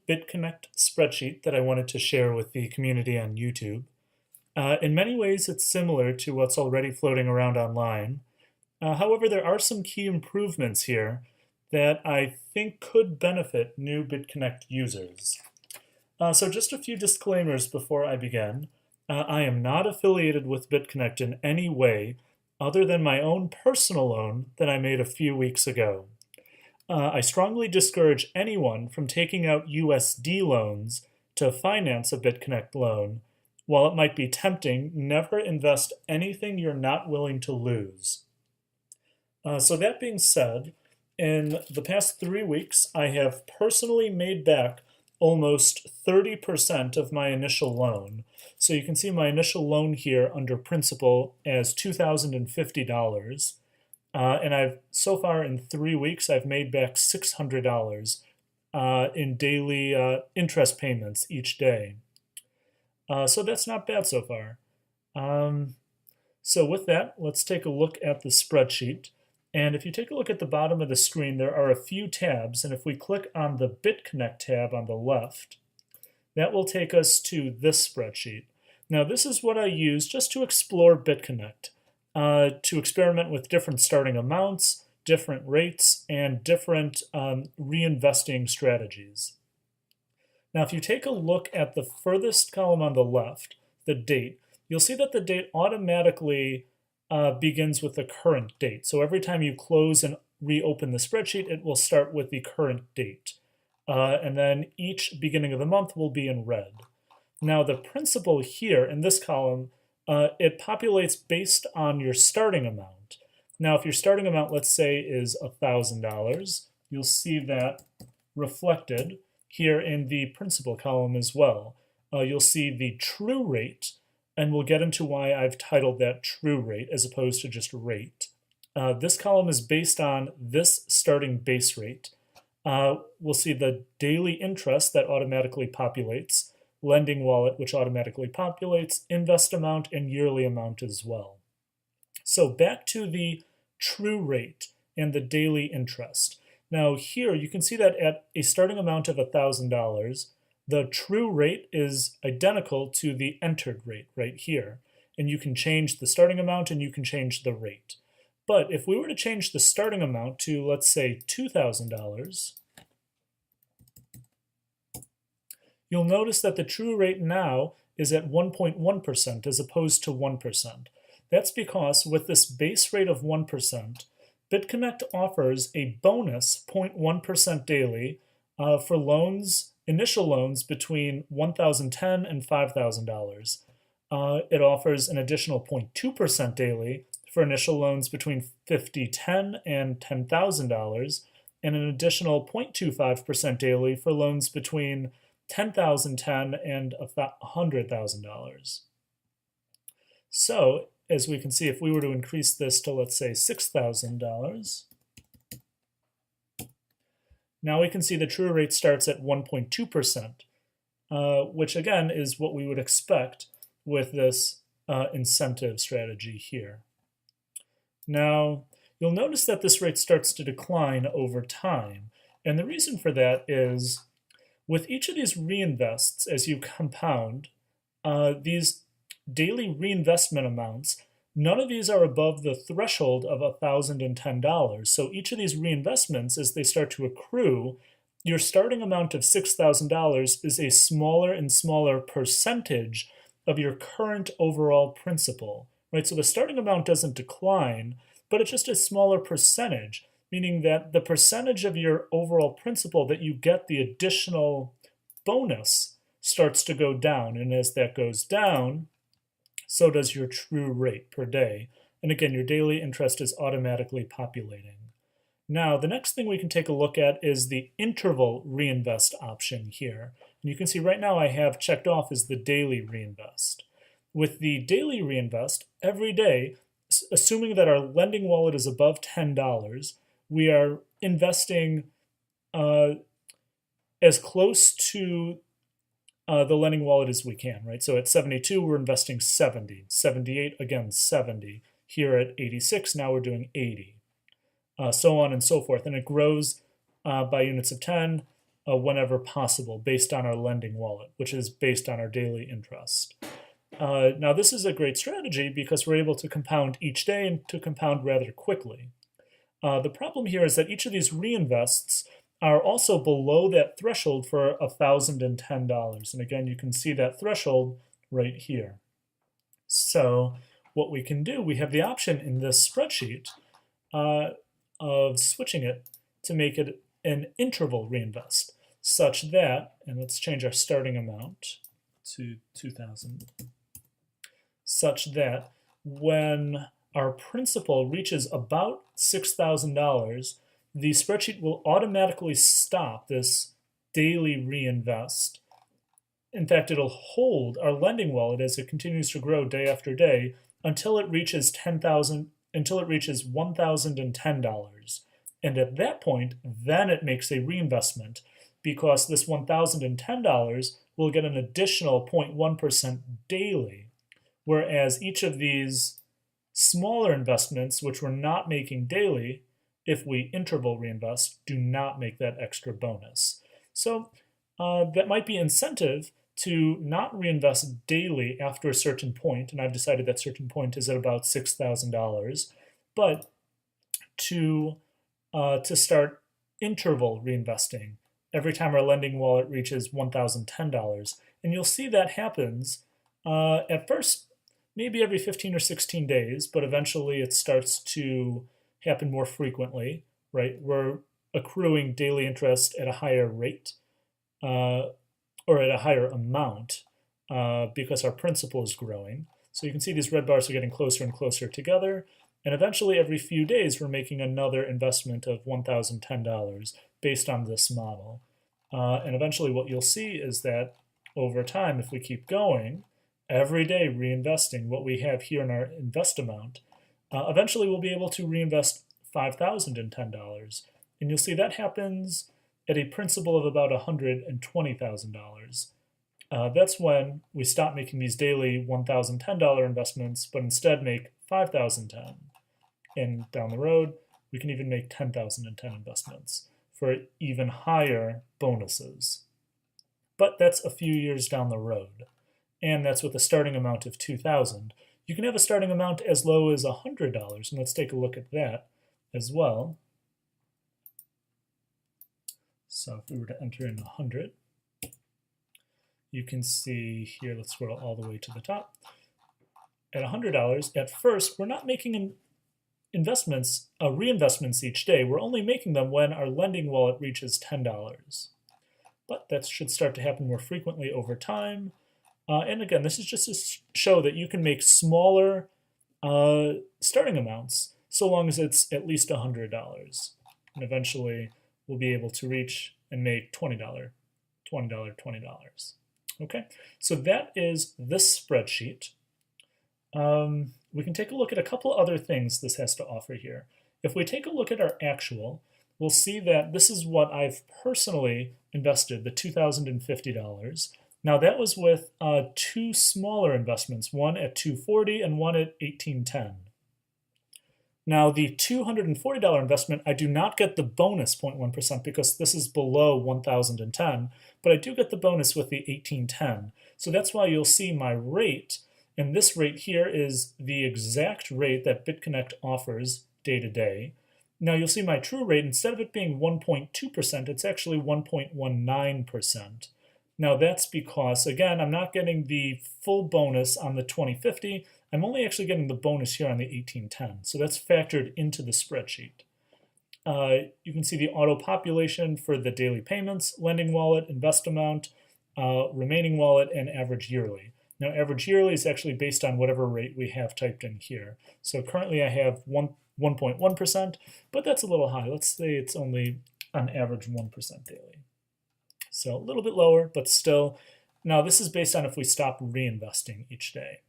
BitConnect spreadsheet that I wanted to share with the community on YouTube. In many ways, it's similar to what's already floating around online. However, there are some key improvements here that I think could benefit new BitConnect users. So just a few disclaimers before I begin. I am not affiliated with BitConnect in any way other than my own personal loan that I made a few weeks ago. I strongly discourage anyone from taking out USD loans to finance a BitConnect loan. While it might be tempting, never invest anything you're not willing to lose. So that being said, in the past 3 weeks, I have personally made back almost 30% of my initial loan. So you can see my initial loan here under principal as $2,050. And I've so far in 3 weeks, I've made back $600 in daily interest payments each day. So that's not bad so far. So with that, let's take a look at the spreadsheet. And if you take a look at the bottom of the screen, there are a few tabs. And if we click on the BitConnect tab on the left, that will take us to this spreadsheet. Now, this is what I use just to explore BitConnect, to experiment with different starting amounts, different rates, and different reinvesting strategies. Now, if you take a look at the furthest column on the left, the date, you'll see that the date automatically begins with the current date. So every time you close and reopen the spreadsheet, it will start with the current date. And then each beginning of the month will be in red. Now, the principal here in this column, it populates based on your starting amount. Now, if your starting amount, let's say, is $1,000, you'll see that reflected here in the principal column as well. You'll see the true rate, and we'll get into why I've titled that true rate as opposed to just rate. This column is based on this starting base rate. We'll see the daily interest that automatically populates, lending wallet, which automatically populates, invest amount, and yearly amount as well. So back to the true rate and the daily interest. Now here you can see that at a starting amount of $1,000, the true rate is identical to the entered rate right here. And you can change the starting amount and you can change the rate. But if we were to change the starting amount to, let's say, $2,000, you'll notice that the true rate now is at 1.1% as opposed to 1%. That's because with this base rate of 1%, BitConnect offers a bonus 0.1% daily for loans, initial loans between $1,010 and $5,000. It offers an additional 0.2% daily for initial loans between $5010 and $10,000, and an additional 0.25% daily for loans between $10,010 and $100,000. So, as we can see, if we were to increase this to, let's say, $6,000, now we can see the true rate starts at 1.2%, which again is what we would expect with this incentive strategy here. Now, you'll notice that this rate starts to decline over time. And the reason for that is with each of these reinvests, as you compound, these daily reinvestment amounts, none of these are above the threshold of $1,010. So each of these reinvestments, as they start to accrue, your starting amount of $6,000 is a smaller and smaller percentage of your current overall principal, right? So the starting amount doesn't decline, but it's just a smaller percentage, meaning that the percentage of your overall principal that you get the additional bonus starts to go down. And as that goes down, so does your true rate per day. And again, your daily interest is automatically populating. Now, the next thing we can take a look at is the interval reinvest option here. And you can see right now I have checked off as the daily reinvest. With the daily reinvest, every day, assuming that our lending wallet is above $10, we are investing as close to the lending wallet as we can, right? So at 72, we're investing 70. 78, again, 70. Here at 86, now we're doing 80. So on and so forth. And it grows by units of 10, whenever possible based on our lending wallet, which is based on our daily interest. Now, this is a great strategy because we're able to compound each day and to compound rather quickly. The problem here is that each of these reinvests are also below that threshold for $1,010. And again, you can see that threshold right here. So what we can do, we have the option in this spreadsheet of switching it to make it an interval reinvest, such that, and let's change our starting amount to 2,000, such that when our principal reaches about $6,000, the spreadsheet will automatically stop this daily reinvest. In fact, it'll hold our lending wallet as it continues to grow day after day until it reaches $1,010. And at that point, then it makes a reinvestment because this $1,010 will get an additional 0.1% daily, whereas each of these smaller investments, which we're not making daily, if we interval reinvest, do not make that extra bonus. So that might be incentive to not reinvest daily after a certain point, and I've decided that certain point is at about $6,000, but to start interval reinvesting every time our lending wallet reaches $1,010. And you'll see that happens at first maybe every 15 or 16 days, but eventually it starts to happen more frequently, right? We're accruing daily interest at a higher rate or at a higher amount because our principal is growing. So you can see these red bars are getting closer and closer together. And eventually every few days we're making another investment of $1,010 based on this model. And eventually what you'll see is that over time, if we keep going, every day reinvesting what we have here in our invest amount, eventually we'll be able to reinvest $5,010. And you'll see that happens at a principal of about $120,000. That's when we stop making these daily $1,010 investments, but instead make $5,010. And down the road, we can even make $10,010 investments for even higher bonuses. But that's a few years down the road. And that's with a starting amount of $2,000. You can have a starting amount as low as $100, and let's take a look at that as well. So if we were to enter in 100, you can see here, let's scroll all the way to the top. At $100, at first, we're not making reinvestments each day. We're only making them when our lending wallet reaches $10. But that should start to happen more frequently over time. And again, this is just to show that you can make smaller starting amounts so long as it's at least $100. And eventually, we'll be able to reach and make $20. Okay, so that is this spreadsheet. We can take a look at a couple other things this has to offer here. If we take a look at our actual, we'll see that this is what I've personally invested, the $2,050. Now that was with two smaller investments, one at $240 and one at $1810. Now the $240 investment, I do not get the bonus 0.1% because this is below 1,010, but I do get the bonus with the 1810. So that's why you'll see my rate, and this rate here is the exact rate that BitConnect offers day to day. Now you'll see my true rate, instead of it being 1.2%, it's actually 1.19%. Now that's because, again, I'm not getting the full bonus on the 2050. I'm only actually getting the bonus here on the 1810. So that's factored into the spreadsheet. You can see the auto population for the daily payments, lending wallet, invest amount, remaining wallet, and average yearly. Now average yearly is actually based on whatever rate we have typed in here. So currently I have 1.1%, but that's a little high. Let's say it's only on average 1% daily. So a little bit lower, but still. Now this is based on if we stop reinvesting each day.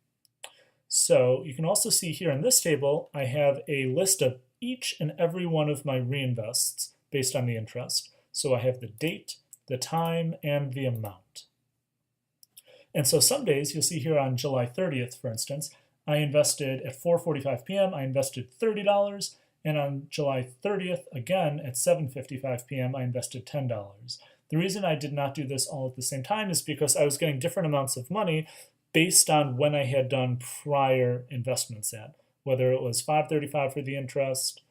So you can also see here in this table, I have a list of each and every one of my reinvests based on the interest. So I have the date, the time, and the amount. And so some days, you'll see here on July 30th, for instance, I invested at 4:45 p.m., I invested $30, and on July 30th, again at 7:55 p.m., I invested $10. The reason I did not do this all at the same time is because I was getting different amounts of money based on when I had done prior investments at, whether it was 5:35 for the interest,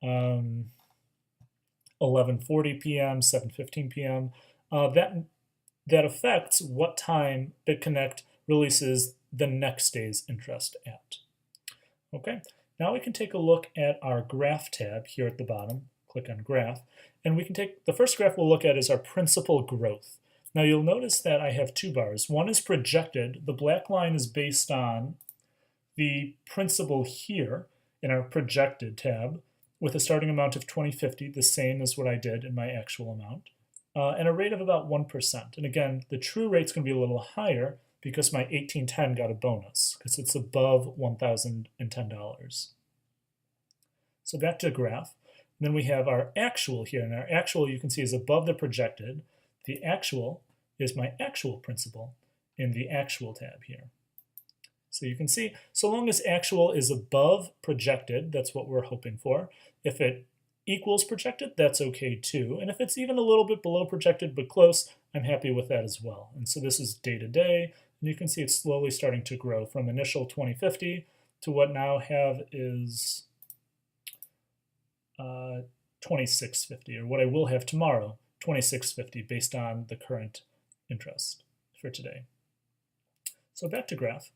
11:40 p.m., 7:15 p.m. That affects what time BitConnect releases the next day's interest at. Okay, now we can take a look at our graph tab here at the bottom. Click on graph, and we can take the first graph we'll look at is our principal growth. Now you'll notice that I have two bars. One is projected. The black line is based on the principal here in our projected tab with a starting amount of 2050, the same as what I did in my actual amount, and a rate of about 1%. And again, the true rate's going to be a little higher because my 1810 got a bonus because it's above $1,010. So back to graph. And then we have our actual here, and our actual you can see is above the projected. The actual is my actual principal in the actual tab here. So you can see, so long as actual is above projected, that's what we're hoping for. If it equals projected, that's okay too. And if it's even a little bit below projected but close, I'm happy with that as well. And so this is day to day, and you can see it's slowly starting to grow from initial 2050 to what now have is 2650, or what I will have tomorrow, 2650, based on the current interest for today. So back to graph.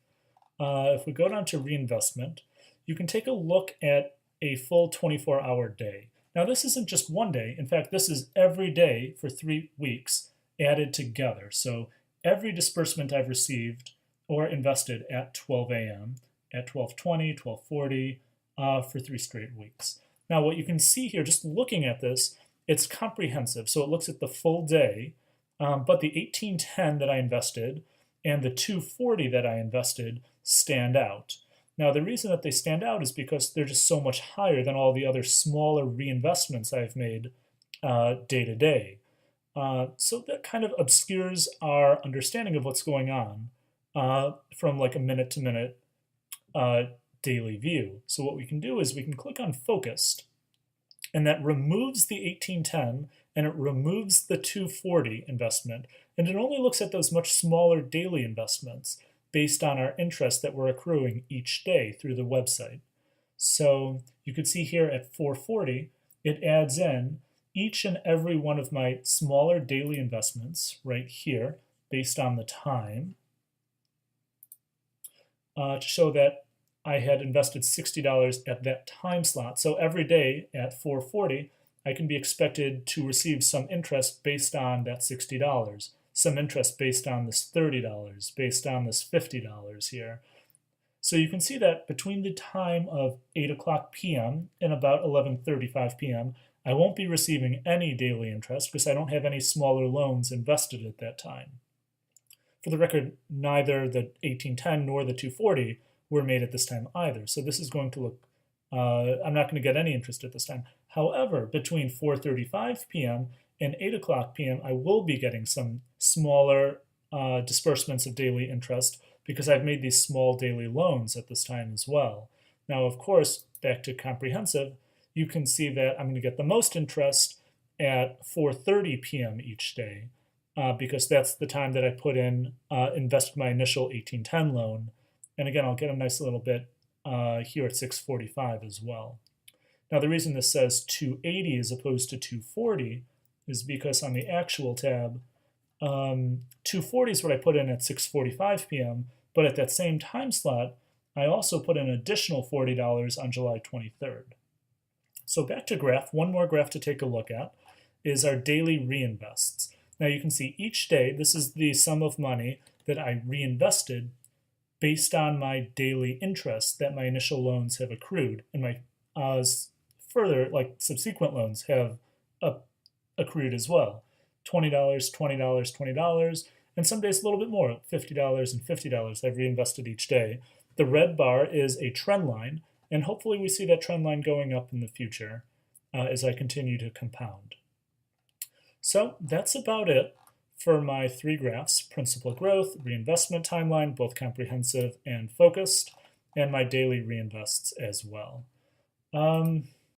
If we go down to reinvestment, you can take a look at a full 24-hour day. Now this isn't just one day. In fact, this is every day for 3 weeks added together. So every disbursement I've received or invested at 12 a.m., at 12:20, 12:40 for 3 straight weeks. Now what you can see here, just looking at this, it's comprehensive. So it looks at the full day, but the 1810 that I invested and the 240 that I invested stand out. Now the reason that they stand out is because they're just so much higher than all the other smaller reinvestments I've made day to day. So that kind of obscures our understanding of what's going on from like a minute to minute daily view. So what we can do is we can click on focused, and that removes the 1810 and it removes the 240 investment, and it only looks at those much smaller daily investments based on our interest that we're accruing each day through the website. So you could see here at 440, it adds in each and every one of my smaller daily investments right here based on the time to show that I had invested $60 at that time slot. So every day at 440, I can be expected to receive some interest based on that $60, some interest based on this $30, based on this $50 here. So you can see that between the time of 8 o'clock p.m. and about 11:35 p.m., I won't be receiving any daily interest because I don't have any smaller loans invested at that time. For the record, neither the 1810 nor the 240 were made at this time either. So this is going to look, I'm not going to get any interest at this time. However, between 4:35 p.m. and 8 o'clock p.m., I will be getting some smaller disbursements of daily interest because I've made these small daily loans at this time as well. Now, of course, back to comprehensive, you can see that I'm going to get the most interest at 4:30 p.m. each day because that's the time that I put in, invested my initial 1810 loan. And again, I'll get a nice little bit here at 6:45 as well. Now, the reason this says 280 as opposed to 240 is because on the actual tab, 240 is what I put in at 6:45 p.m., but at that same time slot, I also put an additional $40 on July 23rd. So back to graph, one more graph to take a look at is our daily reinvests. Now you can see each day, this is the sum of money that I reinvested based on my daily interest that my initial loans have accrued, and my further, like subsequent loans have accrued as well. $20, $20, $20, and some days a little bit more, $50 and $50 I've reinvested each day. The red bar is a trend line, and hopefully we see that trend line going up in the future as I continue to compound. So that's about it for my 3 graphs: principal growth, reinvestment timeline, both comprehensive and focused, and my daily reinvests as well.